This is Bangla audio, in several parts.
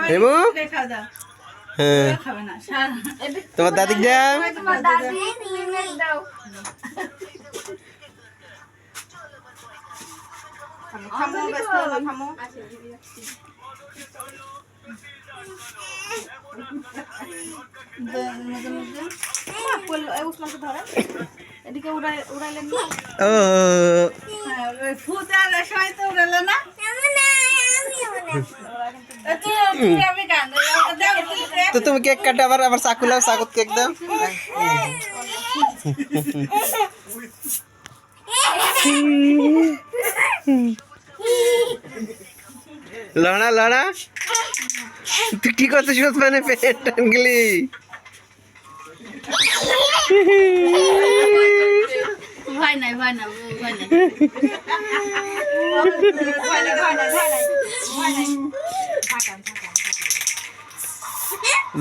হেমু হ্যাঁ তোমার দাদি দাও এদিকে উড়াইলেন না ও ফুটার সময় তো উড়ালো না তো তুমি কেক কাটো আবার আবার চাকু লাও চাকুত কেক দাও লড়া লড়া তুই কি করছিস মানে পেট টান গেলি ভয় নাই ভয় না ভয় নাই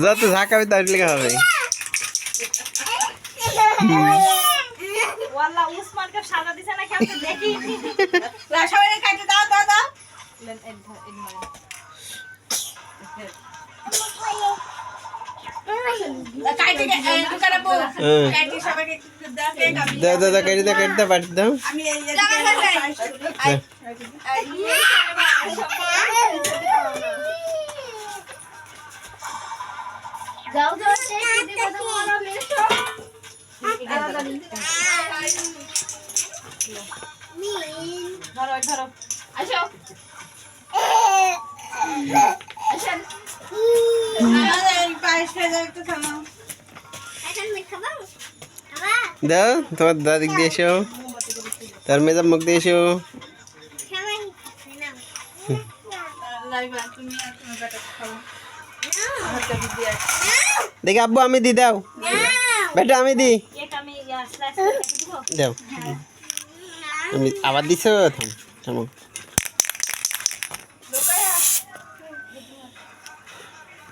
যত ঝাঁকাবি তার লেগে হবে ওয়াল্লাহ উসমানকে সাজা দিছে না কেমন দেখি রাশাওয়ে কাটে দাও দাও দাও কাটে দোকানে পো কাটে সবাইকে দাও কেক আমি দাও দাও দাও কেটে দাও বাটি দাও আমি এই যাও যাও কেক দিতে বলো মেশো ধরো ধরো আসো আসেন পায়েস খেয়ে যাও একটু থামো দাও তোমার দাদি দিয়ে এসো তার মেজাব মুখ দিয়ে এসো দেখি আব্বু আমি দি দাও বেটা আমি দি দাও আমি আবার দিছো থামো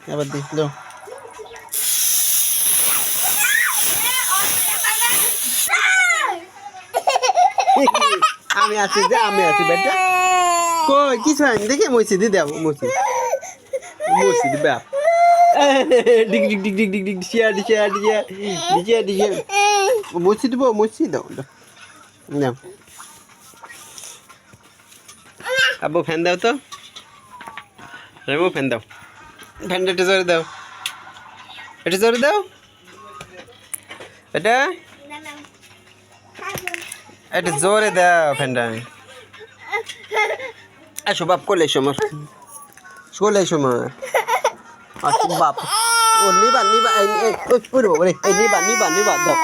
আবার দি দাও আমি আছি যে আমি আছি বেটা কই কিছু হয়নি দেখে মইছি দি দাও মইছি দি বাপ ডিগ ডিগ ডিগ ডিগ ডিগ ডিগ শিয়া ডিয়া ডিয়া ডিয়া ডিয়া মইছি দাও দাও আব্বু ফ্যান দাও তো রেমো ফ্যান দাও ফ্যানটা একটু জোরে দাও এটা জোরে দাও এটা এটা জোরে দাও ফ্যানটা আসো বাপ কোলে এসো আমার কোলে এসো আমার আসো বাপ ও নিবা এই নিবা দাও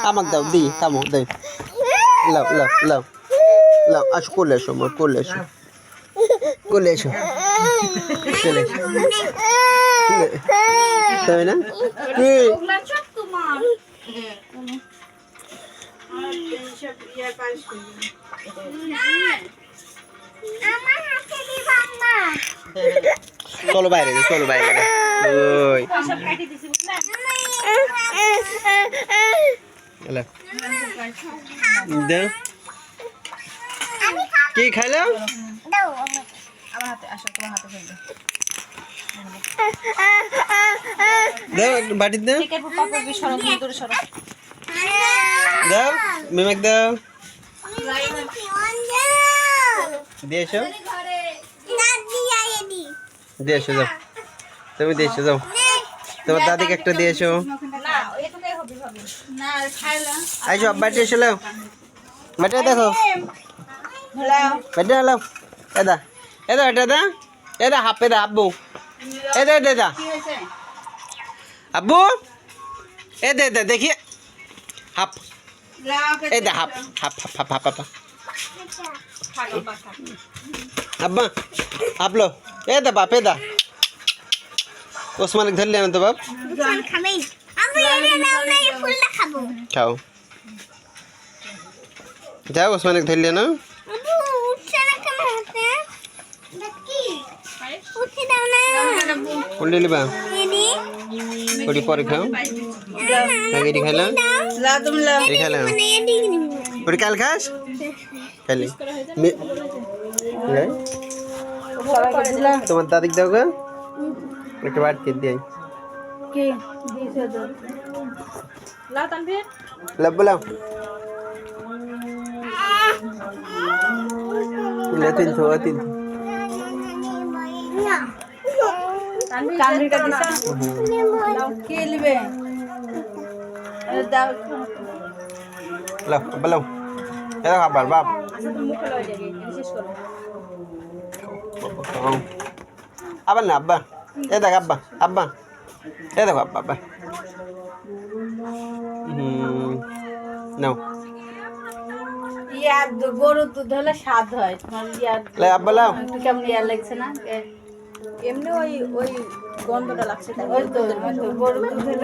আমাক দাও দি থামো দাও লাও আসো কোলে এসো আমার কোলে এসো তাই না চলো বাইরে ওই কি খাইলাম দাও বাটি দাও দাও মিমাক দাও দিয়েছো যাও তুমি দিয়েছো যাও তোমার দাদিকে একটা দিয়েছো আইসো বাটি এসো লাও বাটি দেখো বাটি লাও এদা এদা হাপে দা আব্বু এদা আব্বু এদা দেখি হাপ এদা হাপ আব্বা আপলো এদা বাপ এদা ওসমানিক ধরলি না তো বাপ খাও যাও ওসমানিক ধরলি না কোনটি লিবা কোটি পরে খাও আগে এটি খাইলাম এটি খাইলাম ওটি কাল খাস খালি সবাইকে দিলাম তোমার দাদিকে দাও গো একটা বাড়তে দিই কি দিয়েছে তো লাও তানভীর লাভ বলাও তিন কানবির কা দিছে লাও কি লিবে দাও লাভ বলাও এটা খাবার বাপ আচ্ছা তুমি মুখে লয়ে যাবে শেষ করো আবার না আব্বা এ দেখ আব্বা আব্বা এ দেখো আব্বা আব্বা নাও ইয়ার গরুর দুধ হলে স্বাদ হয় তোমার ইয়ার লে আব্বা লাও একটু কেমন ইয়ার লাগছে না এমনি ওই গন্ধটা লাগছে তাই ওই তো গরুর দুধ হলে